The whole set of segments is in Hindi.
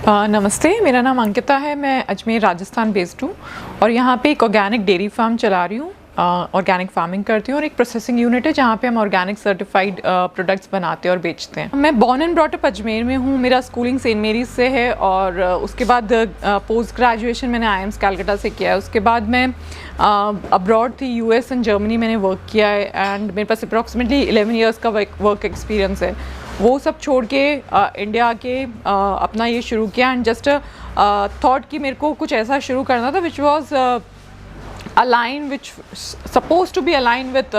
नमस्ते, मेरा नाम अंकिता है। मैं अजमेर राजस्थान बेस्ड हूँ और यहाँ पे एक ऑर्गेनिक डेयरी फार्म चला रही हूँ। ऑर्गेनिक फार्मिंग करती हूँ और एक प्रोसेसिंग यूनिट है जहाँ पे हम ऑर्गेनिक सर्टिफाइड प्रोडक्ट्स बनाते हैं और बेचते हैं। मैं born and brought up Ajmer में हूँ। मेरा स्कूलिंग सेंट मेरीज से है और उसके बाद पोस्ट ग्रेजुएशन मैंने IIM कोलकाता से किया है। उसके बाद मैं अब्रॉड थी, US एंड जर्मनी मैंने वर्क किया है एंड मेरे पास अप्रॉक्सीमेटली 11 ईयर्स का वर्क एक्सपीरियंस है। वो सब छोड़ के इंडिया आके अपना ये शुरू किया एंड जस्ट थॉट कि मेरे को कुछ ऐसा शुरू करना था which was align which supposed to be aligned with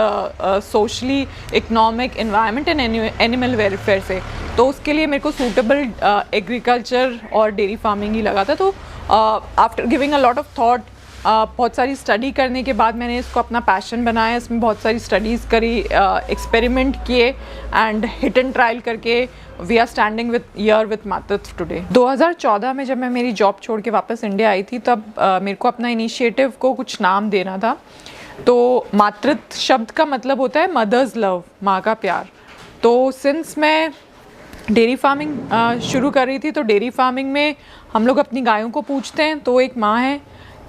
socially economic environment and animal welfare से। तो उसके लिए मेरे को suitable एग्रीकल्चर और डेयरी फार्मिंग ही लगा था। तो after giving a lot of thought, बहुत सारी स्टडी करने के बाद मैंने इसको अपना पैशन बनाया। इसमें बहुत सारी स्टडीज़ करी, एक्सपेरिमेंट किए एंड हिट एंड ट्रायल करके वी आर स्टैंडिंग विथ मातृत्व टुडे। 2014 में जब मैं मेरी जॉब छोड़ के वापस इंडिया आई थी तब मेरे को अपना इनिशिएटिव को कुछ नाम देना था। तो मातृत्व शब्द का मतलब होता है मदर्स लव, माँ का प्यार। तो सिंस मैं डेयरी फार्मिंग शुरू कर रही थी, तो डेयरी फार्मिंग में हम लोग अपनी गायों को पूछते हैं तो एक माँ है,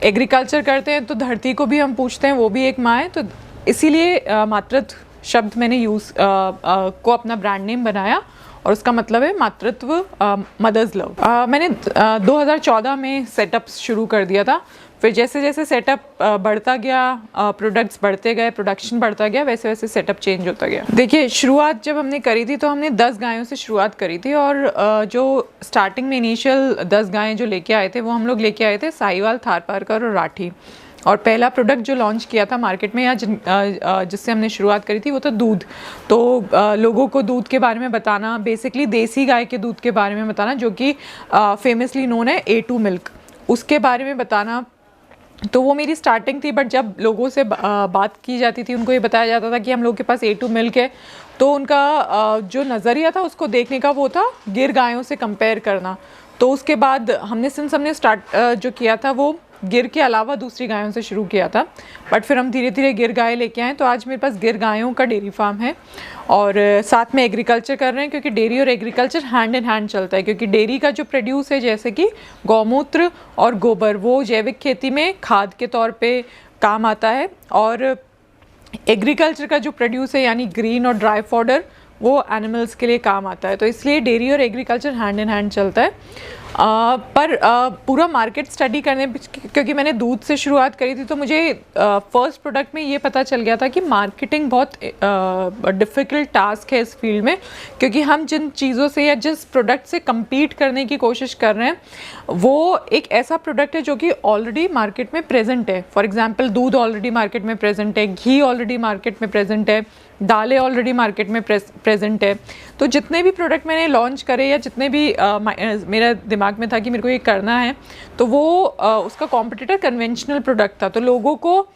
एग्रीकल्चर करते हैं तो धरती को भी हम पूछते हैं, वो भी एक माँ है। तो इसीलिए मातृत्व शब्द मैंने को अपना ब्रांड नेम बनाया और उसका मतलब है मातृत्व, मदर्स लव। मैंने 2014 में सेटअप शुरू कर दिया था। फिर जैसे जैसे सेटअप बढ़ता गया, प्रोडक्ट्स बढ़ते गए, प्रोडक्शन बढ़ता गया, वैसे वैसे सेटअप चेंज होता गया। देखिए, शुरुआत जब हमने करी थी तो हमने 10 गायों से शुरुआत करी थी और जो स्टार्टिंग में इनिशियल 10 गायें जो लेके आए थे वो हम लोग लेके आए थे साहिवाल, थारपारकर और राठी। और पहला प्रोडक्ट जो लॉन्च किया था मार्केट में या जिससे हमने शुरुआत करी थी वो था दूध। तो लोगों को दूध के बारे में बताना, बेसिकली देसी गाय के दूध के बारे में बताना जो कि फेमसली नोन है A2 मिल्क, उसके बारे में बताना। तो वो मेरी स्टार्टिंग थी। बट जब लोगों से बात की जाती थी, उनको ये बताया जाता था कि हम लोग के पास A2 मिल्क है, तो उनका जो नज़रिया था उसको देखने का वो था गिर गायों से कंपेयर करना। तो उसके बाद हमने स्टार्ट जो किया था वो गिर के अलावा दूसरी गायों से शुरू किया था। बट फिर हम धीरे धीरे गिर गाय लेके आए, तो आज मेरे पास गिर गायों का डेयरी फार्म है और साथ में एग्रीकल्चर कर रहे हैं, क्योंकि डेयरी और एग्रीकल्चर हैंड इन हैंड चलता है। क्योंकि डेयरी का जो प्रोड्यूस है जैसे कि गौमूत्र और गोबर, वो जैविक खेती में खाद के तौर पे काम आता है और एग्रीकल्चर का जो प्रोड्यूस है यानी ग्रीन और ड्राई फॉडर, वो एनिमल्स के लिए काम आता है। तो इसलिए डेयरी और एग्रीकल्चर हैंड इन हैंड चलता है। पूरा मार्केट स्टडी करने, क्योंकि मैंने दूध से शुरुआत करी थी, तो मुझे फर्स्ट प्रोडक्ट में ये पता चल गया था कि मार्केटिंग बहुत डिफ़िकल्ट टास्क है इस फील्ड में। क्योंकि हम जिन चीज़ों से या जिस प्रोडक्ट से compete करने की कोशिश कर रहे हैं वो एक ऐसा प्रोडक्ट है जो कि ऑलरेडी मार्केट में प्रेजेंट है। फॉर एग्जांपल, दूध ऑलरेडी मार्केट में प्रेजेंट है, घी ऑलरेडी मार्केट में प्रेजेंट है, दालें ऑलरेडी मार्केट में प्रेजेंट है। तो जितने भी प्रोडक्ट मैंने लॉन्च करे या जितने भी मेरा दिमाग में था कि मेरे को ये करना है, तो वो उसका कॉम्पिटिटर कन्वेंशनल प्रोडक्ट था। तो लोगों को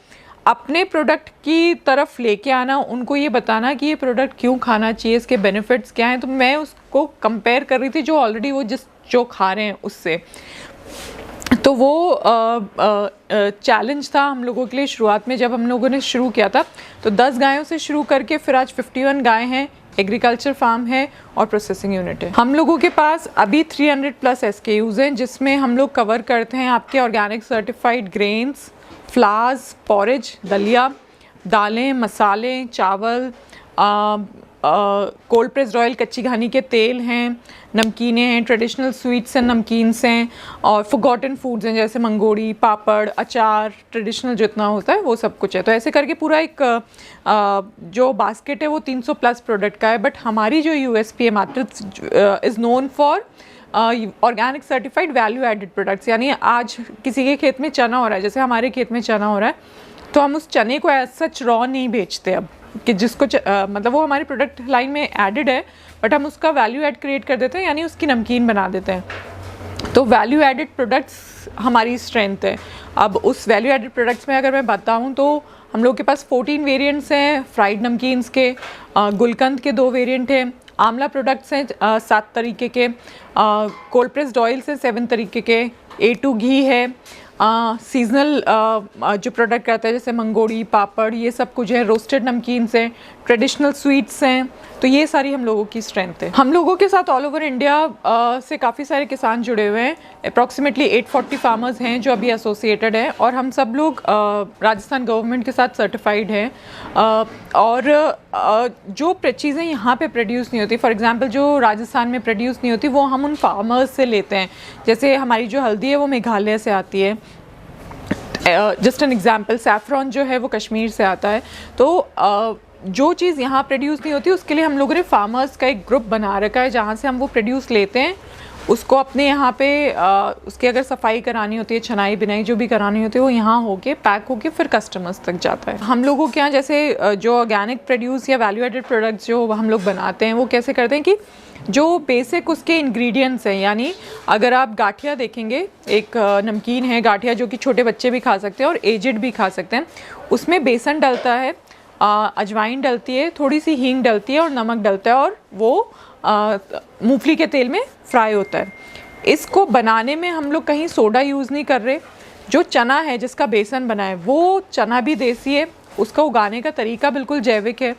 अपने प्रोडक्ट की तरफ लेके आना, उनको ये बताना कि ये प्रोडक्ट क्यों खाना चाहिए, इसके बेनिफिट्स क्या हैं। तो मैं उसको कंपेयर कर रही थी जो ऑलरेडी वो जो खा रहे हैं उससे। तो वो चैलेंज था हम लोगों के लिए शुरुआत में जब हम लोगों ने शुरू किया था। तो 10 गायों से शुरू करके फिर आज 51 गाय हैं, एग्रीकल्चर फार्म है और प्रोसेसिंग यूनिट है। हम लोगों के पास अभी 300+ SKUs हैं, जिसमें हम लोग कवर करते हैं आपके organic certified grains, flowers, porridge, दलिया, दालें, मसाले, चावल, कोल्ड प्रेस्ड ऑयल, कच्ची घानी के तेल हैं, नमकीनें हैं, ट्रेडिशनल स्वीट्स एंड नमकीन्स हैं और फॉरगॉटन फूड्स हैं जैसे मंगोड़ी, पापड़, अचार, ट्रेडिशनल जितना होता है वो सब कुछ है। तो ऐसे करके पूरा एक जो बास्केट है वो 300+ प्रोडक्ट का है। बट हमारी जो USP है Matritva is known for organic certified value added products. यानी आज किसी के खेत में चना हो रहा है, जैसे हमारे खेत में चना हो रहा है, तो हम उस चने को एज सच रॉ नहीं बेचते अब, कि जिसको मतलब वो हमारी प्रोडक्ट लाइन में एडेड है, बट हम उसका वैल्यू ऐड क्रिएट कर देते हैं, यानी उसकी नमकीन बना देते हैं। तो वैल्यू एडेड प्रोडक्ट्स हमारी स्ट्रेंथ है। अब उस वैल्यू एडेड प्रोडक्ट्स में अगर मैं बताऊं तो हम लोग के पास 14 वेरिएंट्स हैं फ्राइड नमकीन्स के, गुलकंद के 2 वेरिएंट हैं, आंवला प्रोडक्ट्स हैं 7 तरीके के, कोल्ड प्रेस्ड ऑयल्स हैं 7 तरीके के, A2 घी है, सीजनल जो प्रोडक्ट रहता है जैसे मंगोड़ी, पापड़, ये सब कुछ है, रोस्टेड नमकीन्स हैं, ट्रेडिशनल स्वीट्स हैं, तो ये सारी हम लोगों की स्ट्रेंथ है। हम लोगों के साथ ऑल ओवर इंडिया से काफ़ी सारे किसान जुड़े हुए हैं। अप्रॉक्सीमेटली 840 फार्मर्स हैं जो अभी एसोसिएटेड हैं, और हम सब लोग राजस्थान गवर्नमेंट के साथ सर्टिफाइड हैं। और जो चीज़ें यहाँ पे प्रोड्यूस नहीं होती, फॉर एग्जांपल जो राजस्थान में प्रोड्यूस नहीं होती, वो हम उन फार्मर्स से लेते हैं। जैसे हमारी जो हल्दी है वो मेघालय से आती है, जस्ट एन एग्जाम्पल। सैफरॉन जो है वो कश्मीर से आता है। तो जो चीज़ यहाँ प्रोड्यूस नहीं होती उसके लिए हम लोगों ने फार्मर्स का एक ग्रुप बना रखा है, जहाँ से हम वो प्रोड्यूस लेते हैं, उसको अपने यहाँ पे उसकी अगर सफाई करानी होती है, छनाई बिनाई जो भी करानी होती है, वो यहाँ होके पैक होके फिर कस्टमर्स तक जाता है। हम लोगों के यहाँ जैसे जो ऑर्गेनिक प्रोड्यूस या वैल्यू एडेड प्रोडक्ट्स जो हम लोग बनाते हैं, वो कैसे करते हैं कि जो बेसिक उसके इंग्रेडिएंट्स हैं, यानी अगर आप गाठिया देखेंगे, एक नमकीन है गाठिया जो कि छोटे बच्चे भी खा सकते हैं और एजेड भी खा सकते हैं। उसमें बेसन डलता है, अजवाइन डलती है, थोड़ी सी हींग डलती है और नमक डलता है, और वो मूंगफली के तेल में फ्राई होता है। इसको बनाने में हम लोग कहीं सोडा यूज़ नहीं कर रहे। जो चना है जिसका बेसन बना है, वो चना भी देसी है, उसका उगाने का तरीका बिल्कुल जैविक है।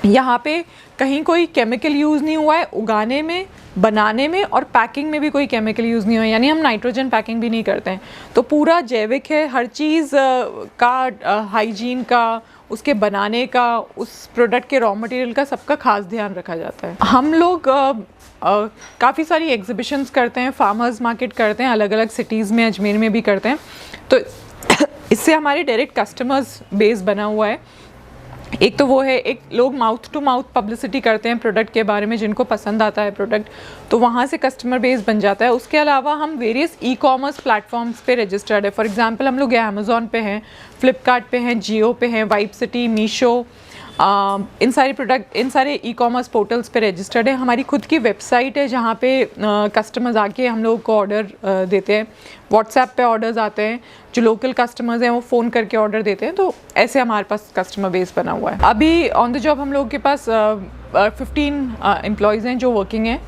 यहाँ पे कहीं कोई केमिकल यूज़ नहीं हुआ है उगाने में, बनाने में, और पैकिंग में भी कोई केमिकल यूज़ नहीं हुआ है, यानी हम नाइट्रोजन पैकिंग भी नहीं करते हैं। तो पूरा जैविक है, हर चीज़ का हाइजीन का, उसके बनाने का, उस प्रोडक्ट के रॉ मटेरियल का, सबका खास ध्यान रखा जाता है। हम लोग काफ़ी सारी एग्जिबिशंस करते हैं, फार्मर्स मार्केट करते हैं, अलग अलग सिटीज़ में, अजमेर में भी करते हैं। तो इससे हमारे डायरेक्ट कस्टमर्स बेस बना हुआ है। एक तो वो है, एक लोग माउथ टू माउथ पब्लिसिटी करते हैं प्रोडक्ट के बारे में, जिनको पसंद आता है प्रोडक्ट, तो वहाँ से कस्टमर बेस बन जाता है। उसके अलावा हम वेरियस ई कॉमर्स प्लेटफॉर्म्स पे रजिस्टर्ड है। फॉर एग्जांपल हम लोग अमेज़ॉन पे हैं, फ्लिपकार्ट पे हैं, जियो पे हैं, वाइब सिटी, मीशो, इन सारे ई कॉमर्स पोर्टल्स पे रजिस्टर्ड है। हमारी खुद की वेबसाइट है जहाँ पे कस्टमर्स आके हम लोग को ऑर्डर देते हैं। व्हाट्सएप पे ऑर्डर्स आते हैं, जो लोकल कस्टमर्स हैं वो फ़ोन करके ऑर्डर देते हैं। तो ऐसे हमारे पास कस्टमर बेस बना हुआ है। अभी ऑन द जॉब हम लोगों के पास 15 एम्प्लॉयज़ हैं जो वर्किंग हैं,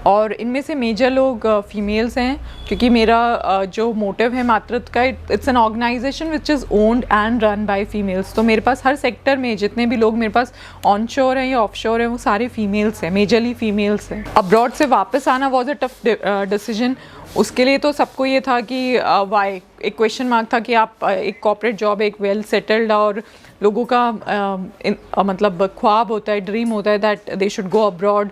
और इनमें से मेजर लोग फीमेल्स हैं, क्योंकि मेरा जो मोटिव है मातृत्व का, it's an organization which is owned and run by females. तो मेरे पास हर सेक्टर में जितने भी लोग मेरे पास ऑन शोर हैं या ऑफ शोर हैं, वो सारे फीमेल्स हैं, मेजरली फीमेल्स हैं। अब्रॉड से वापस आना वॉज अ टफ डिसीजन। उसके लिए तो सबको ये था कि वाई, एक क्वेश्चन मार्क था कि आप एक कॉर्पोरेट जॉब, एक वेल सेटल्ड, और लोगों का मतलब ख्वाब होता है, ड्रीम होता है that they should go abroad.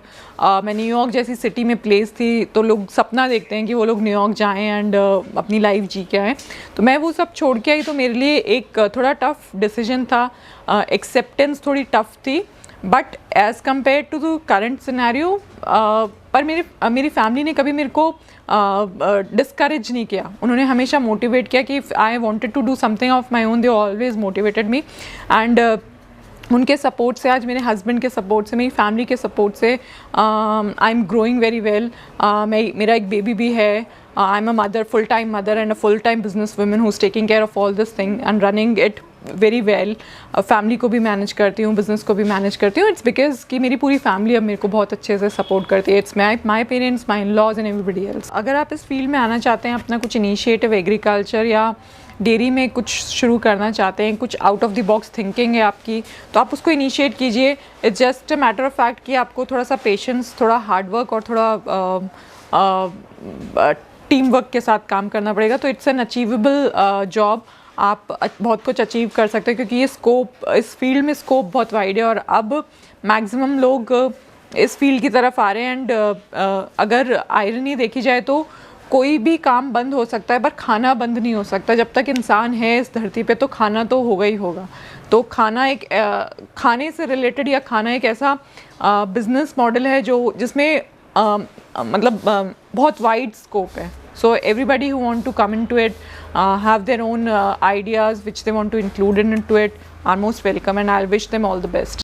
मैं न्यूयॉर्क जैसी सिटी में प्लेस थी, तो लोग सपना देखते हैं कि वो लोग न्यूयॉर्क जाएं एंड अपनी लाइफ जी के आएँ। तो मैं वो सब छोड़ के आई, तो मेरे लिए एक थोड़ा टफ डिसीजन था, एक्सेप्टेंस थोड़ी टफ थी, but as compare to the current scenario, पर मेरी फैमिली ने कभी मेरे को डिस्करेज नहीं किया। उन्होंने हमेशा मोटिवेट किया कि I wanted to do something of my own, they always motivated me. And उनके सपोर्ट से, आज मेरे हस्बैंड के सपोर्ट से, मेरी फैमिली के सपोर्ट से I am growing very well. मेरा एक बेबी भी है। I am a mother, full time mother and a full time business woman who is taking care of all this thing and running it very well. Family को भी मैनेज करती हूँ, बिज़नेस को भी मैनेज करती हूँ। इट्स बिकॉज कि मेरी पूरी फैमिली अब मेरे को बहुत अच्छे से सपोर्ट करती है। It's my parents, my in-laws and everybody else. अगर आप इस फील्ड में आना चाहते हैं, अपना कुछ इनिशिएटिव एग्रीकल्चर या डेयरी में कुछ शुरू करना चाहते हैं, कुछ out of the box thinking है आपकी, तो आप उसको इनिशिएट कीजिए। It's just a matter of fact कि आपको थोड़ा सा पेशेंस, थोड़ा हार्डवर्क और थोड़ा टीम वर्क के साथ काम करना पड़ेगा। तो इट्स एन अचीवेबल जॉब, आप बहुत कुछ अचीव कर सकते हैं, क्योंकि ये स्कोप, इस फील्ड में स्कोप बहुत वाइड है, और अब मैक्सिमम लोग इस फील्ड की तरफ आ रहे हैं। एंड अगर आयरनी देखी जाए तो कोई भी काम बंद हो सकता है, पर खाना बंद नहीं हो सकता। जब तक इंसान है इस धरती पे, तो खाना तो होगा ही होगा। तो खाना एक खाने से रिलेटेड, या खाना एक ऐसा बिजनेस मॉडल है जो जिसमें मतलब बहुत वाइड स्कोप है। So everybody who want to come into it, have their own ideas which they want to include into it, are most welcome, and I'll wish them all the best.